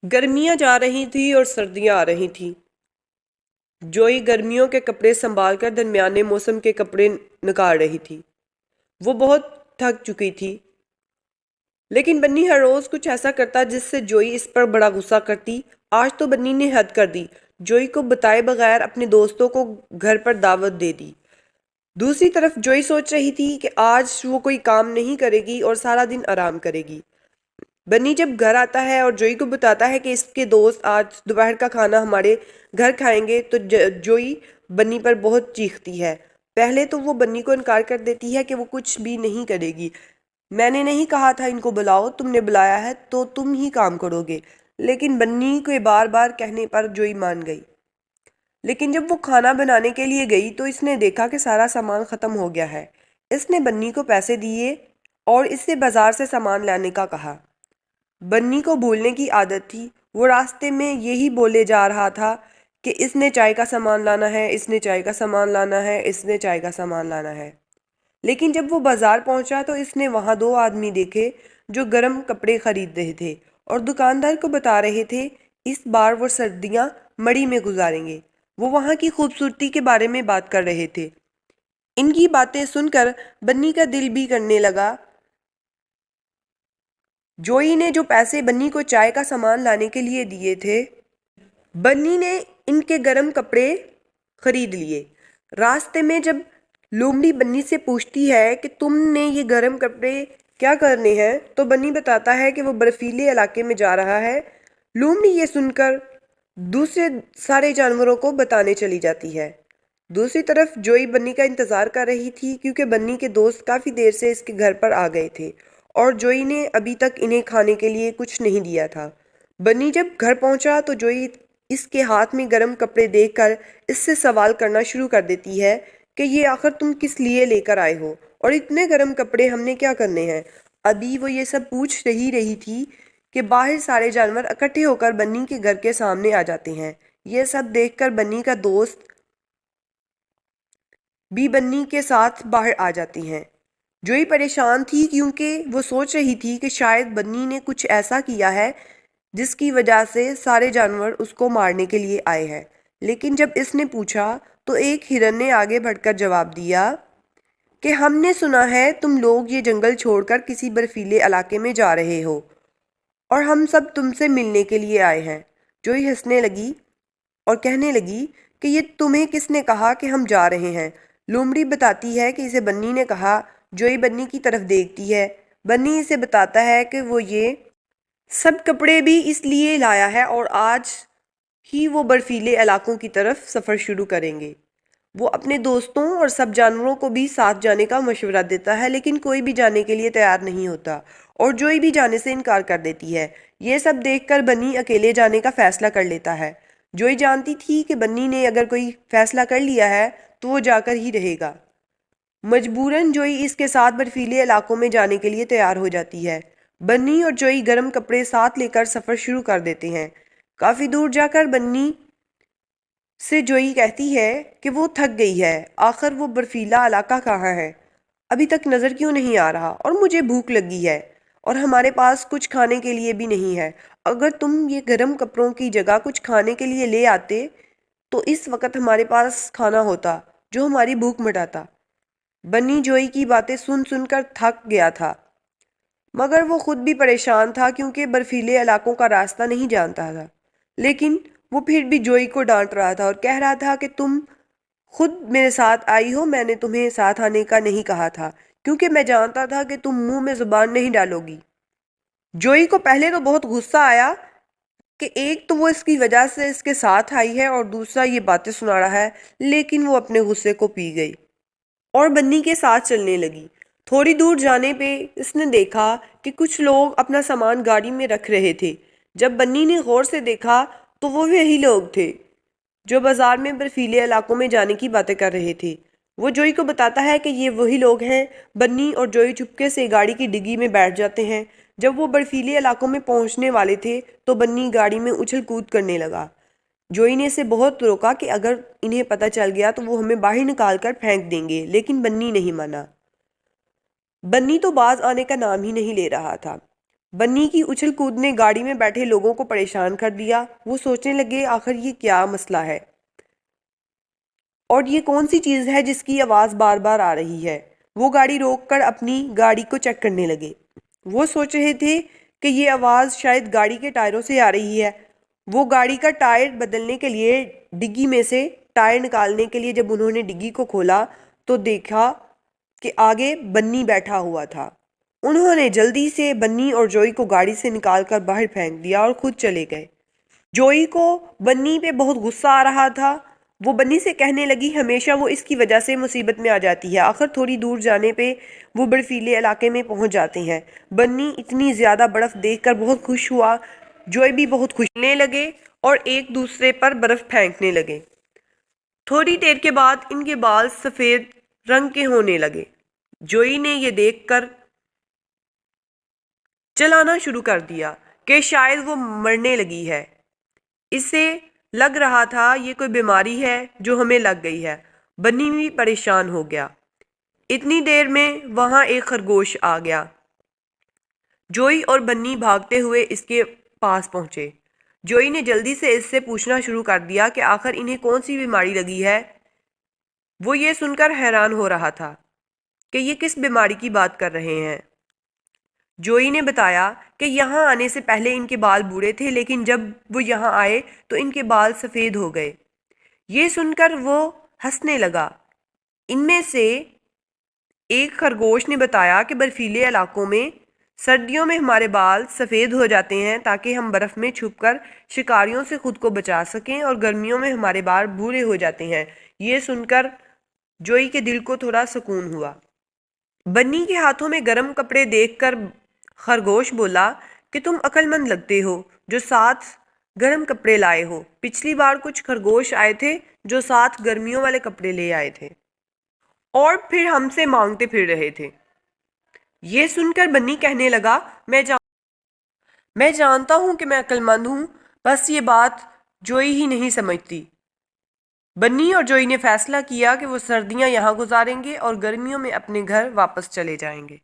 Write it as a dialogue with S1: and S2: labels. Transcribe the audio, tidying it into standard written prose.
S1: گرمیاں جا رہی تھیں اور سردیاں آ رہی تھیں۔ جوئی گرمیوں کے کپڑے سنبھال کر درمیانے موسم کے کپڑے نکال رہی تھی۔ وہ بہت تھک چکی تھی، لیکن بنی ہر روز کچھ ایسا کرتا جس سے جوئی اس پر بڑا غصہ کرتی۔ آج تو بنی نے حد کر دی، جوئی کو بتائے بغیر اپنے دوستوں کو گھر پر دعوت دے دی۔ دوسری طرف جوئی سوچ رہی تھی کہ آج وہ کوئی کام نہیں کرے گی اور سارا دن آرام کرے گی۔ بنی جب گھر آتا ہے اور جوئی کو بتاتا ہے کہ اس کے دوست آج دوپہر کا کھانا ہمارے گھر کھائیں گے تو جوئی بنی پر بہت چیختی ہے۔ پہلے تو وہ بنی کو انکار کر دیتی ہے کہ وہ کچھ بھی نہیں کرے گی۔ میں نے نہیں کہا تھا ان کو بلاؤ، تم نے بلایا ہے تو تم ہی کام کرو گے۔ لیکن بنی کے بار بار کہنے پر جوئی مان گئی۔ لیکن جب وہ کھانا بنانے کے لیے گئی تو اس نے دیکھا کہ سارا سامان ختم ہو گیا ہے۔ اس نے بنی کو پیسے دیے اور اس سے بازار سے سامان لانے کا کہا۔ بنی کو بھولنے کی عادت تھی، وہ راستے میں یہی بولے جا رہا تھا کہ اس نے چائے کا سامان لانا ہے، اس نے چائے کا سامان لانا ہے، اس نے چائے کا سامان لانا ہے۔ لیکن جب وہ بازار پہنچا تو اس نے وہاں دو آدمی دیکھے جو گرم کپڑے خرید رہے تھے اور دکاندار کو بتا رہے تھے اس بار وہ سردیاں مڑی میں گزاریں گے۔ وہ وہاں کی خوبصورتی کے بارے میں بات کر رہے تھے۔ ان کی باتیں سن کر بنی کا دل بھی کرنے لگا۔ جوئی نے جو پیسے بنی کو چائے کا سامان لانے کے لیے دیے تھے، بنی نے ان کے گرم کپڑے خرید لیے۔ راستے میں جب لومڑی بنی سے پوچھتی ہے کہ تم نے یہ گرم کپڑے کیا کرنے ہیں تو بنی بتاتا ہے کہ وہ برفیلے علاقے میں جا رہا ہے۔ لومڑی یہ سن کر دوسرے سارے جانوروں کو بتانے چلی جاتی ہے۔ دوسری طرف جوئی بنی کا انتظار کر رہی تھی کیونکہ بنی کے دوست کافی دیر سے اس کے گھر پر آ گئے تھے اور جوئی نے ابھی تک انہیں کھانے کے لیے کچھ نہیں دیا تھا۔ بنی جب گھر پہنچا تو جوئی اس کے ہاتھ میں گرم کپڑے دیکھ کر اس سے سوال کرنا شروع کر دیتی ہے کہ یہ آخر تم کس لیے لے کر آئے ہو اور اتنے گرم کپڑے ہم نے کیا کرنے ہیں۔ ابھی وہ یہ سب پوچھ رہی تھی کہ باہر سارے جانور اکٹھے ہو کر بنی کے گھر کے سامنے آ جاتے ہیں۔ یہ سب دیکھ کر بنی کا دوست بھی بنی کے ساتھ باہر آ جاتی ہیں۔ جوئی پریشان تھی کیونکہ وہ سوچ رہی تھی کہ شاید بنی نے کچھ ایسا کیا ہے جس کی وجہ سے سارے جانور اس کو مارنے کے لیے آئے ہیں۔ لیکن جب اس نے پوچھا تو ایک ہرن نے آگے بڑھ کر جواب دیا کہ ہم نے سنا ہے تم لوگ یہ جنگل چھوڑ کر کسی برفیلے علاقے میں جا رہے ہو اور ہم سب تم سے ملنے کے لیے آئے ہیں۔ جوئی ہنسنے لگی اور کہنے لگی کہ یہ تمہیں کس نے کہا کہ ہم جا رہے ہیں؟ لومڑی بتاتی ہے کہ اسے بنی نے کہا۔ جوئی بنی کی طرف دیکھتی ہے۔ بنی اسے بتاتا ہے کہ وہ یہ سب کپڑے بھی اس لیے لایا ہے اور آج ہی وہ برفیلے علاقوں کی طرف سفر شروع کریں گے۔ وہ اپنے دوستوں اور سب جانوروں کو بھی ساتھ جانے کا مشورہ دیتا ہے لیکن کوئی بھی جانے کے لیے تیار نہیں ہوتا اور جوئی بھی جانے سے انکار کر دیتی ہے۔ یہ سب دیکھ کر بنی اکیلے جانے کا فیصلہ کر لیتا ہے۔ جوئی جانتی تھی کہ بنی نے اگر کوئی فیصلہ کر لیا ہے تو وہ جا کر ہی رہے گا۔ مجبوراً جوئی اس کے ساتھ برفیلے علاقوں میں جانے کے لیے تیار ہو جاتی ہے۔ بنی اور جوئی گرم کپڑے ساتھ لے کر سفر شروع کر دیتے ہیں۔ کافی دور جا کر بنی سے جوئی کہتی ہے کہ وہ تھک گئی ہے۔ آخر وہ برفیلا علاقہ کہاں ہے؟ ابھی تک نظر کیوں نہیں آ رہا؟ اور مجھے بھوک لگی ہے اور ہمارے پاس کچھ کھانے کے لیے بھی نہیں ہے۔ اگر تم یہ گرم کپڑوں کی جگہ کچھ کھانے کے لیے لے آتے تو اس وقت ہمارے پاس کھانا ہوتا جو ہماری بھوک مٹاتا۔ بنی جوئی کی باتیں سن سن کر تھک گیا تھا، مگر وہ خود بھی پریشان تھا کیونکہ برفیلے علاقوں کا راستہ نہیں جانتا تھا۔ لیکن وہ پھر بھی جوئی کو ڈانٹ رہا تھا اور کہہ رہا تھا کہ تم خود میرے ساتھ آئی ہو، میں نے تمہیں ساتھ آنے کا نہیں کہا تھا کیونکہ میں جانتا تھا کہ تم منہ میں زبان نہیں ڈالو گی۔ جوئی کو پہلے تو بہت غصہ آیا کہ ایک تو وہ اس کی وجہ سے اس کے ساتھ آئی ہے اور دوسرا یہ باتیں سنا رہا ہے، لیکن وہ اپنے غصے کو پی گئی اور بنی کے ساتھ چلنے لگی۔ تھوڑی دور جانے پہ اس نے دیکھا کہ کچھ لوگ اپنا سامان گاڑی میں رکھ رہے تھے۔ جب بنی نے غور سے دیکھا تو وہ وہی لوگ تھے جو بازار میں برفیلے علاقوں میں جانے کی باتیں کر رہے تھے۔ وہ جوئی کو بتاتا ہے کہ یہ وہی لوگ ہیں۔ بنی اور جوئی چپکے سے گاڑی کی ڈگی میں بیٹھ جاتے ہیں۔ جب وہ برفیلے علاقوں میں پہنچنے والے تھے تو بنی گاڑی میں اچھل کود کرنے لگا۔ جوئی نے اسے بہت روکا کہ اگر انہیں پتہ چل گیا تو وہ ہمیں باہر نکال کر پھینک دیں گے، لیکن بنی نہیں مانا۔ بنی تو باز آنے کا نام ہی نہیں لے رہا تھا۔ بنی کی اچھل کود نے گاڑی میں بیٹھے لوگوں کو پریشان کر دیا۔ وہ سوچنے لگے آخر یہ کیا مسئلہ ہے اور یہ کون سی چیز ہے جس کی آواز بار بار آ رہی ہے۔ وہ گاڑی روک کر اپنی گاڑی کو چیک کرنے لگے۔ وہ سوچ رہے تھے کہ یہ آواز شاید گاڑی کے ٹائروں سے آ رہی ہے۔ وہ گاڑی کا ٹائر بدلنے کے لیے ڈگی میں سے ٹائر نکالنے کے لیے جب انہوں نے ڈگی کو کھولا تو دیکھا کہ آگے بنی بیٹھا ہوا تھا۔ انہوں نے جلدی سے بنی اور جوئی کو گاڑی سے نکال کر باہر پھینک دیا اور خود چلے گئے۔ جوئی کو بنی پہ بہت غصہ آ رہا تھا۔ وہ بنی سے کہنے لگی ہمیشہ وہ اس کی وجہ سے مصیبت میں آ جاتی ہے۔ آخر تھوڑی دور جانے پہ وہ برفیلے علاقے میں پہنچ جاتے ہیں۔ بنی اتنی زیادہ برف دیکھ کر بہت خوش ہوا۔ جوئی بھی بہت خوش ہونے لگے اور ایک دوسرے پر برف پھینکنے لگے۔ تھوڑی دیر کے بعد ان کے بال سفید رنگ کے ہونے لگے۔ جوئی نے یہ دیکھ کر چلانا شروع کر دیا کہ شاید وہ مرنے لگی ہے۔ اسے لگ رہا تھا یہ کوئی بیماری ہے جو ہمیں لگ گئی ہے۔ بنی بھی پریشان ہو گیا۔ اتنی دیر میں وہاں ایک خرگوش آ گیا۔ جوئی اور بنی بھاگتے ہوئے اس کے پاس پہنچے۔ جوئی نے جلدی سے اس سے پوچھنا شروع کر دیا کہ آخر انہیں کون سی بیماری لگی ہے۔ وہ یہ سن کر حیران ہو رہا تھا کہ یہ کس بیماری کی بات کر رہے ہیں۔ جوئی نے بتایا کہ یہاں آنے سے پہلے ان کے بال بوڑھے تھے لیکن جب وہ یہاں آئے تو ان کے بال سفید ہو گئے۔ یہ سن کر وہ ہنسنے لگا۔ ان میں سے ایک خرگوش نے بتایا کہ برفیلے علاقوں میں سردیوں میں ہمارے بال سفید ہو جاتے ہیں تاکہ ہم برف میں چھپ کر شکاریوں سے خود کو بچا سکیں، اور گرمیوں میں ہمارے بال بھورے ہو جاتے ہیں۔ یہ سن کر جوئی کے دل کو تھوڑا سکون ہوا۔ بنی کے ہاتھوں میں گرم کپڑے دیکھ کر خرگوش بولا کہ تم عقل مند لگتے ہو جو ساتھ گرم کپڑے لائے ہو۔ پچھلی بار کچھ خرگوش آئے تھے جو ساتھ گرمیوں والے کپڑے لے آئے تھے اور پھر ہم سے مانگتے پھر رہے تھے۔ یہ سن کر بنی کہنے لگا میں جانتا ہوں کہ میں عقل مند ہوں، بس یہ بات جوئی ہی نہیں سمجھتی۔ بنی اور جوئی نے فیصلہ کیا کہ وہ سردیاں یہاں گزاریں گے اور گرمیوں میں اپنے گھر واپس چلے جائیں گے۔